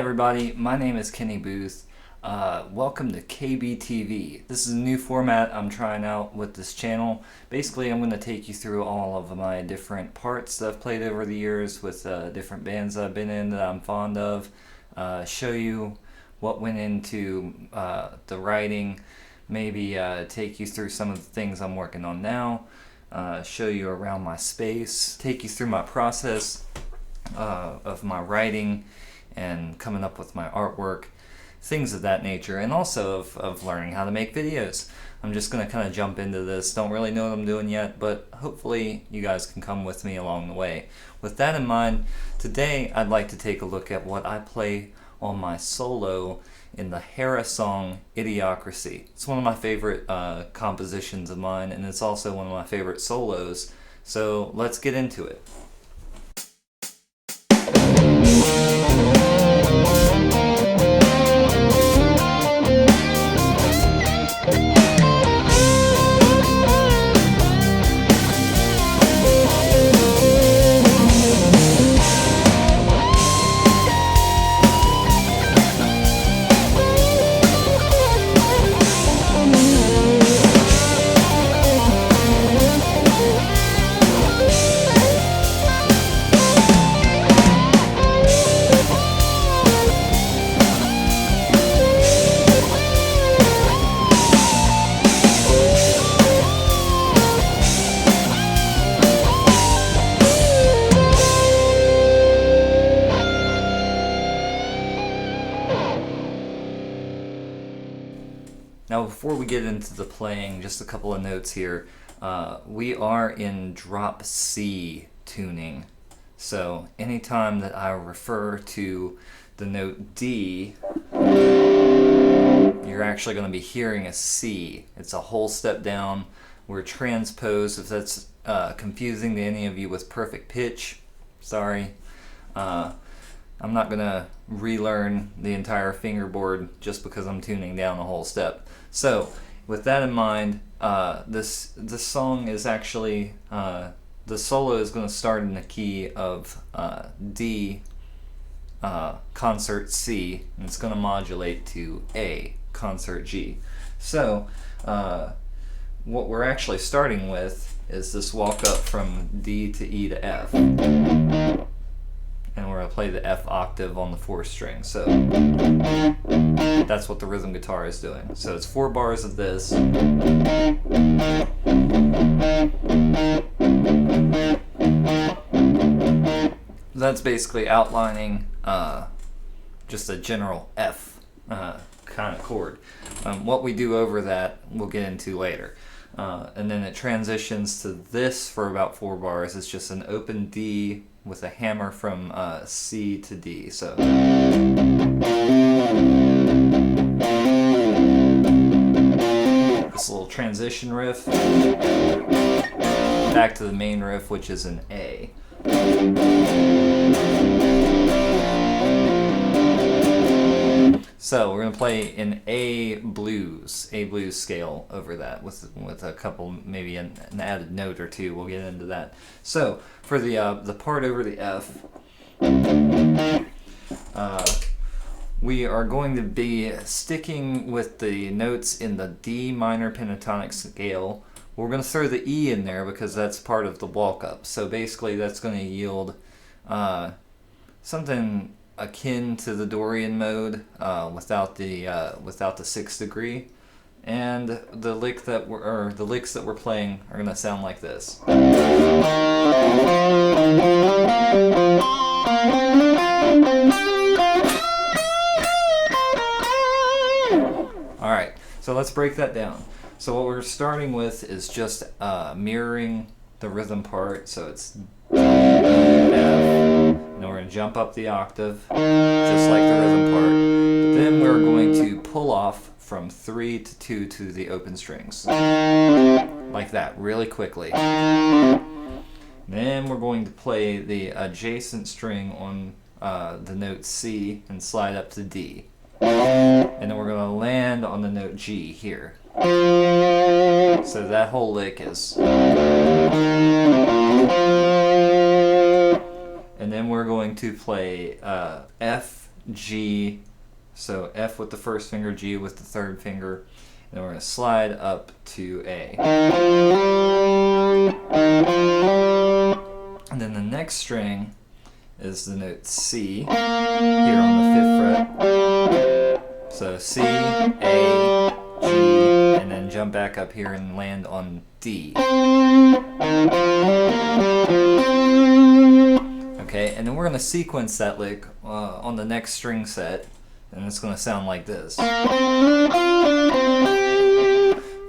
everybody, my name is Kenny Booth. Welcome to KBTV. This is a new format I'm trying out with this channel. Basically, I'm going to take you through all of my different parts that I've played over the years with different bands I've been in that I'm fond of. Show you what went into the writing, maybe take you through some of the things I'm working on now, show you around my space, take you through my process of my writing and coming up with my artwork, things of that nature, and also of learning how to make videos. I'm just going to kind of jump into this. Don't really know what I'm doing yet, but hopefully you guys can come with me along the way. With that in mind, today I'd like to take a look at what I play on my solo in the Harrah song Idiocracy. It's one of my favorite compositions of mine, and it's also one of my favorite solos. So let's get into it. Now before we get into the playing, just a couple of notes here. We are in drop C tuning. So anytime that I refer to the note D, you're actually going to be hearing a C. It's a whole step down. We're transposed. If that's confusing to any of you with perfect pitch, sorry. I'm not going to relearn the entire fingerboard just because I'm tuning down a whole step. So, with that in mind, this song is actually, the solo is going to start in the key of D, concert C, and it's going to modulate to A, concert G. So, what we're actually starting with is this walk up from D to E to F. And we're going to play the F octave on the 4th string. So that's what the rhythm guitar is doing. So it's 4 bars of this. That's basically outlining just a general F kind of chord. What we do over that we'll get into later. And then it transitions to this for about 4 bars. It's just an open D with a hammer from C to D. So this little transition riff, back to the main riff, which is an A. So we're going to play an A blues scale over that with a couple, maybe an added note or two. We'll get into that. So for the part over the F, we are going to be sticking with the notes in the D minor pentatonic scale. We're going to throw the E in there because that's part of the walk up. So basically that's going to yield something akin to the Dorian mode without the 6th degree, and the licks that we're playing are going to sound like this. All right, so let's break that down. So what we're starting with is just mirroring the rhythm part. So it's F. And we're going to jump up the octave, just like the rhythm part. But then we're going to pull off from 3 to 2 to the open strings. Like that, really quickly. Then we're going to play the adjacent string on the note C and slide up to D. And then we're going to land on the note G here. So that whole lick is... And then we're going to play F, G, so F with the first finger, G with the third finger, and then we're going to slide up to A. And then the next string is the note C here on the 5th fret. So C, A, G, and then jump back up here and land on D. Okay, and then we're going to sequence that lick on the next string set, and it's going to sound like this. Of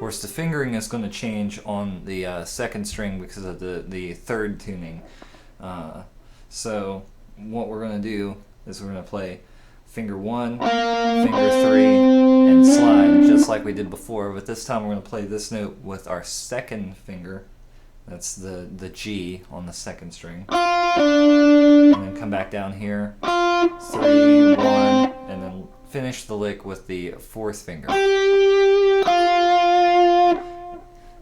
course, the fingering is going to change on the second string because of the third tuning. So what we're going to do is we're going to play finger 1, finger 3, and slide just like we did before, but this time we're going to play this note with our second finger. That's the G on the second string. And then come back down here, 3, 1, and then finish the lick with the fourth finger.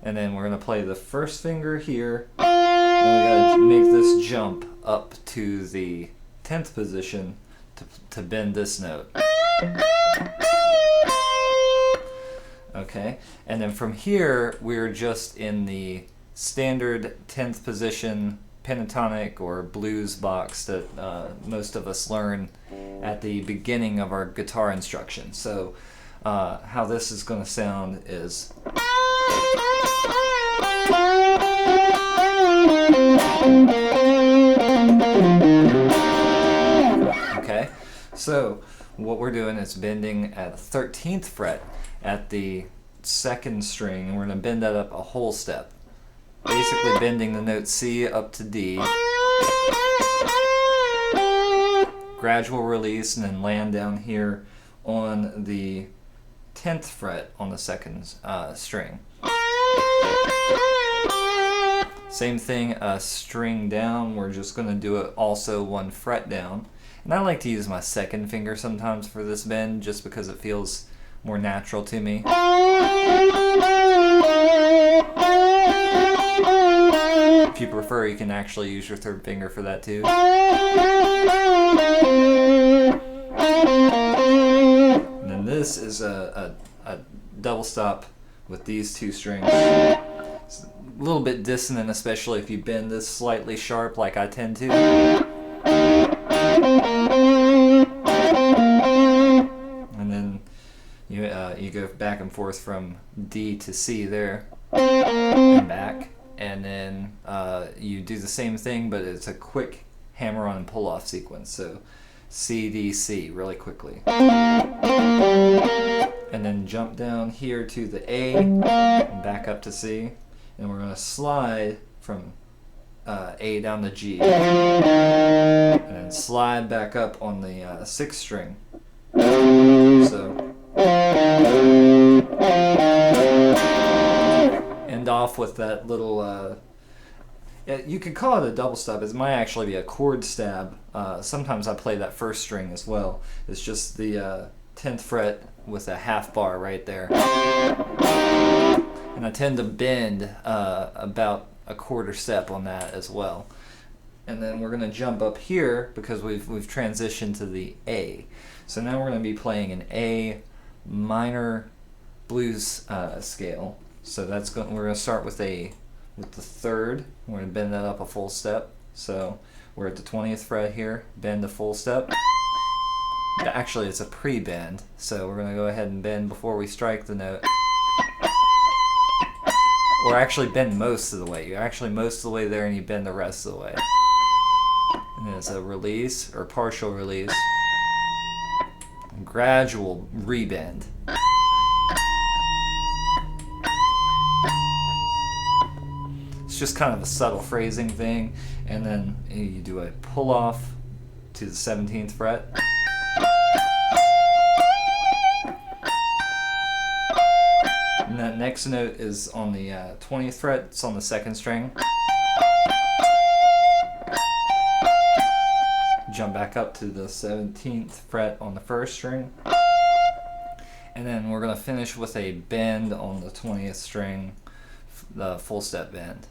And then we're going to play the first finger here, and we got to make this jump up to the 10th position to bend this note. Okay, and then from here we're just in the standard 10th position pentatonic or blues box that most of us learn at the beginning of our guitar instruction. So how this is going to sound is okay. So what we're doing is bending at the 13th fret at the second string, and we're going to bend that up a whole step. Basically bending the note C up to D, gradual release, and then land down here on the 10th fret on the second string. Same thing, string down, we're just going to do it also one fret down. And I like to use my second finger sometimes for this bend just because it feels more natural to me. If you prefer, you can actually use your third finger for that too. And then this is a double stop with these two strings. It's a little bit dissonant, especially if you bend this slightly sharp like I tend to. And then you go back and forth from D to C there and back. And then you do the same thing, but it's a quick hammer-on and pull-off sequence. So C, D, C, really quickly. And then jump down here to the A, and back up to C. And we're going to slide from A down to G. And then slide back up on the 6th string. So end off with that little you could call it a double stop. It might actually be a chord stab. Sometimes I play that first string as well. It's just the 10th fret with a half bar right there, and I tend to bend about a quarter step on that as well. And then we're going to jump up here because we've transitioned to the A. So now we're going to be playing an A minor blues scale. So we're going to start with the 3rd. We're going to bend that up a full step. So we're at the 20th fret here, bend a full step. Actually, it's a pre-bend, so we're going to go ahead and bend before we strike the note. Or actually bend most of the way. You're actually most of the way there and you bend the rest of the way. And then it's a release or partial release. Gradual rebend. It's just kind of a subtle phrasing thing. And then you do a pull off to the 17th fret. And that next note is on the 20th fret. It's on the 2nd string. Jump back up to the 17th fret on the 1st string. And then we're going to finish with a bend on the 20th string, the full step bend.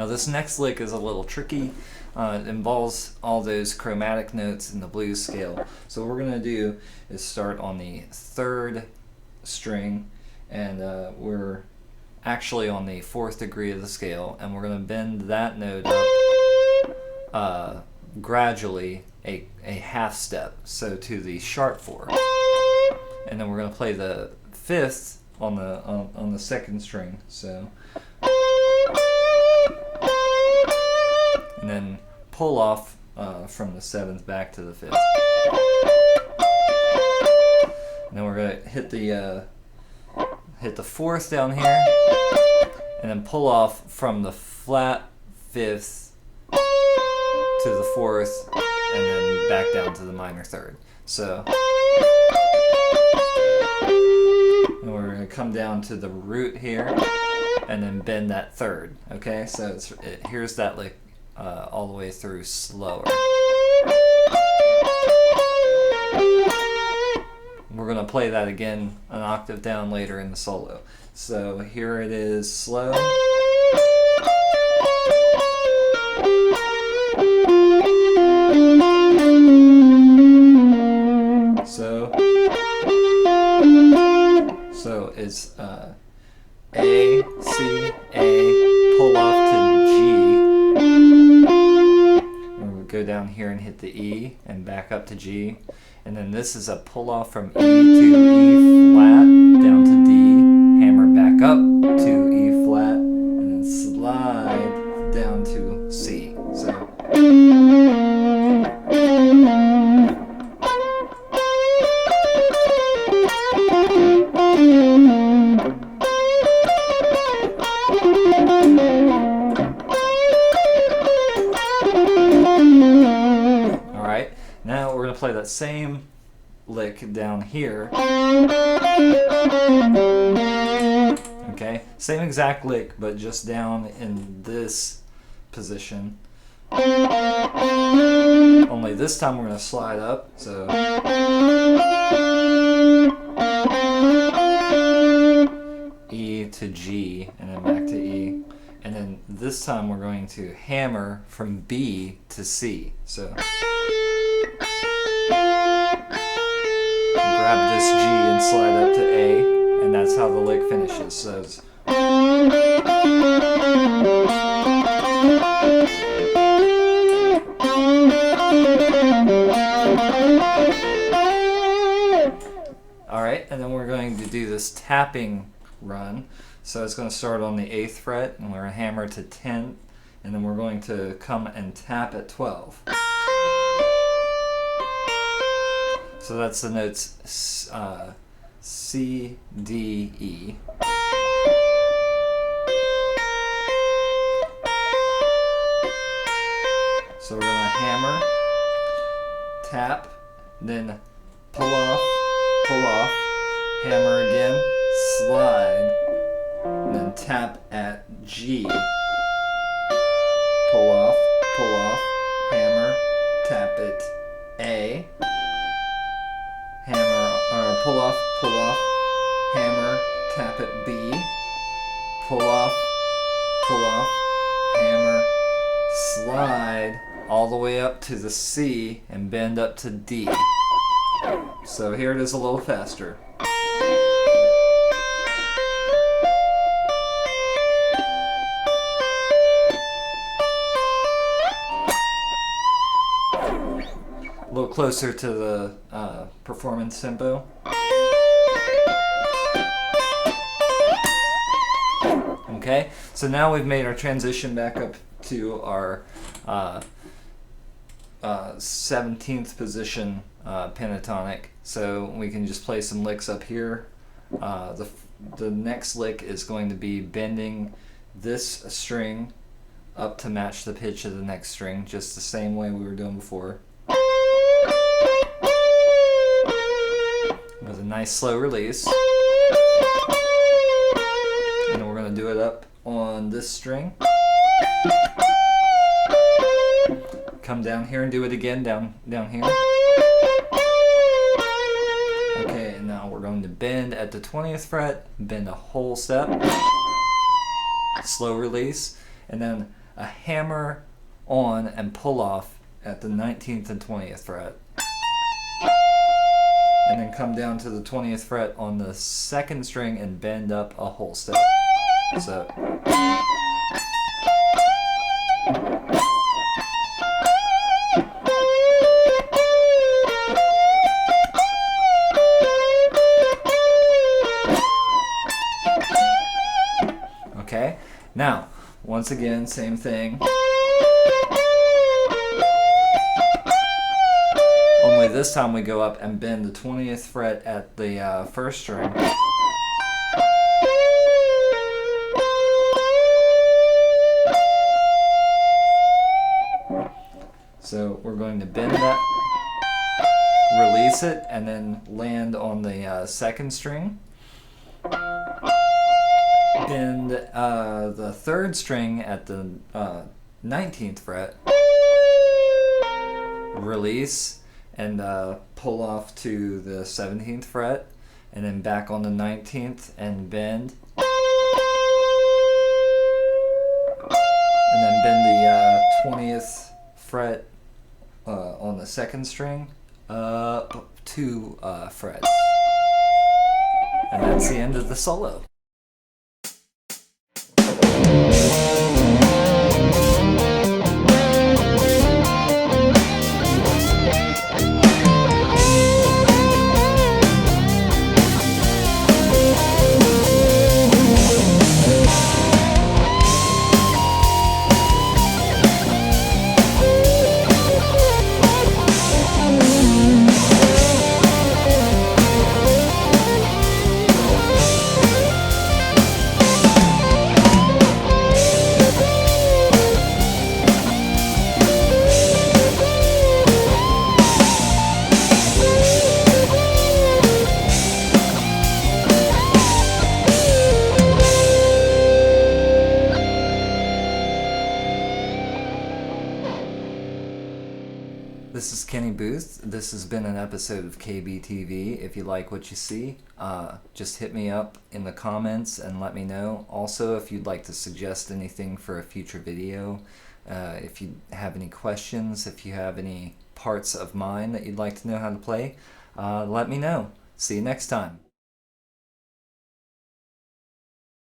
Now this next lick is a little tricky. It involves all those chromatic notes in the blues scale. So what we're going to do is start on the 3rd string, and we're actually on the 4th degree of the scale, and we're going to bend that note up gradually a half step, so to the sharp 4. And then we're going to play the 5th on the 2nd string. So, and then pull off from the 7th back to the 5th. And then we're going to hit the 4th down here, and then pull off from the flat 5th to the 4th, and then back down to the minor 3rd. So, and we're going to come down to the root here, and then bend that 3rd. Okay, so here's that lick all the way through slower. We're going to play that again an octave down later in the solo. So here it is slow. So it's A, C, A, pull off to G. And we'll go down here and hit the E and back up to G. And then this is a pull off from E to E flat down to D, hammer back up to E flat, and then slide down to C. So. Now we're going to play that same lick down here. Okay, same exact lick, but just down in this position. Only this time we're going to slide up. So E to G, and then back to E. And then this time we're going to hammer from B to C. So grab this G and slide up to A, and that's how the lick finishes. So it's alright, and then we're going to do this tapping run. So it's going to start on the 8th fret, and we're going to hammer to 10th, and then we're going to come and tap at 12. So that's the notes C, D, E. So we're going to hammer, tap, then pull off, hammer again, slide, and then tap at G. Pull off, hammer, tap at A. Hammer, or pull off, hammer, tap at B, pull off, hammer, slide all the way up to the C and bend up to D. So here it is a little faster. A little closer to the performance tempo. Okay, so now we've made our transition back up to our 17th position pentatonic. So we can just play some licks up here. The next lick is going to be bending this string up to match the pitch of the next string, just the same way we were doing before. With a nice slow release. And then we're going to do it up on this string. Come down here and do it again, down here. Okay, and now we're going to bend at the 20th fret, bend a whole step, slow release, and then a hammer on and pull off at the 19th and 20th fret. And then come down to the 20th fret on the 2nd string and bend up a whole step. So. Okay, now, once again, same thing. Only this time we go up and bend the 20th fret at the 1st string. So we're going to bend that, release it, and then land on the 2nd string. Bend the 3rd string at the 19th fret, release, and pull off to the 17th fret, and then back on the 19th and bend. And then bend the 20th fret on the 2nd string up 2 frets. And that's the end of the solo. This is Kenny Booth. This has been an episode of KBTV. If you like what you see, just hit me up in the comments and let me know. Also, if you'd like to suggest anything for a future video, if you have any questions, if you have any parts of mine that you'd like to know how to play, let me know. See you next time.